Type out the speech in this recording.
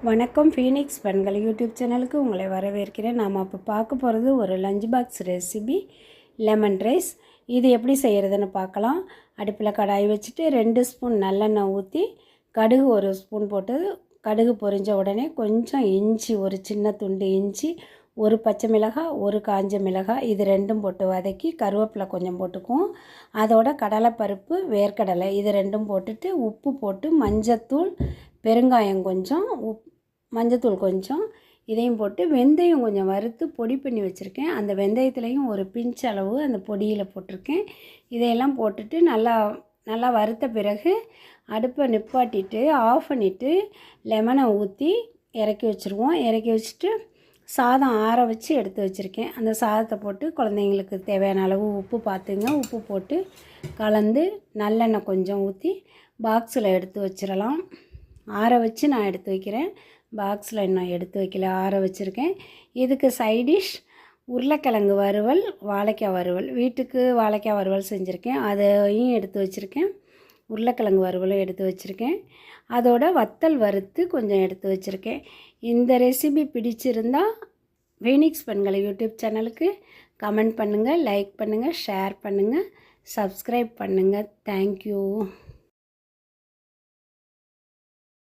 வணக்கம் ஃபீனிக்ஸ் பெண்கள் யூடியூப் சேனலுக்கு உங்களை வரவேற்கிறேன். நாம் அப்போ பார்க்க போகிறது ஒரு lunch box recipe lemon rice. இது எப்படி செய்கிறதுன்னு பார்க்கலாம். அடுப்பில் கடாய் வச்சுட்டு 2 ஸ்பூன் நல்லெண்ணெய் ஊற்றி கடுகு 1 ஸ்பூன் போட்டு கடுகு பொரிஞ்ச உடனே கொஞ்சம் இஞ்சி, ஒரு சின்ன துண்டு இஞ்சி, ஒரு பச்சை மிளகாய், ஒரு காஞ்ச மிளகாய், இது ரெண்டும் போட்டு வதக்கி கருவேப்பிலை கொஞ்சம் போட்டுக்குவோம். அதோட கடலைப்பருப்பு, வேர்க்கடலை இது ரெண்டும் போட்டுட்டு உப்பு போட்டு மஞ்சத்தூள், பெருங்காயம் கொஞ்சம், மஞ்சத்தூள் கொஞ்சம் இதையும் போட்டு வெந்தயம் கொஞ்சம் வறுத்து பொடி பண்ணி வச்சுருக்கேன். அந்த வெந்தயத்துலேயும் ஒரு பிஞ்ச் அளவு அந்த பொடியில் போட்டிருக்கேன். இதையெல்லாம் போட்டுட்டு நல்லா வறுத்த பிறகு அடுப்பை நிப்பாட்டிட்டு ஆஃப் பண்ணிவிட்டு லெமனை ஊற்றி இறக்கி வச்சுருவோம். இறக்கி வச்சுட்டு சாதம் ஆற வச்சு எடுத்து வச்சுருக்கேன். அந்த சாதத்தை போட்டு குழந்தைங்களுக்கு தேவையான அளவு உப்பு பார்த்துங்க, உப்பு போட்டு கலந்து நல்லெண்ணெய் கொஞ்சம் ஊற்றி பாக்ஸில் எடுத்து வச்சிடலாம். ஆற வச்சு நான் எடுத்து வைக்கிறேன். பாக்ஸில் இன்னும் எடுத்து வைக்கல, ஆற வச்சுருக்கேன். இதுக்கு சைடிஷ் உருளைக்கிழங்கு வறுவல், வாழைக்காய் வறுவல், வீட்டுக்கு வாழைக்காய் வறுவல் செஞ்சுருக்கேன், அதையும் எடுத்து வச்சுருக்கேன். உருளைக்கிழங்கு வறுவலும் எடுத்து வச்சுருக்கேன். அதோட வத்தல் வறுத்து கொஞ்சம் எடுத்து வச்சுருக்கேன். இந்த ரெசிபி பிடிச்சிருந்தால் ஃபீனிக்ஸ் பெண்கள் யூடியூப் சேனலுக்கு கமெண்ட் பண்ணுங்கள், லைக் பண்ணுங்கள், ஷேர் பண்ணுங்கள், சப்ஸ்கிரைப் பண்ணுங்கள். தேங்க்யூ.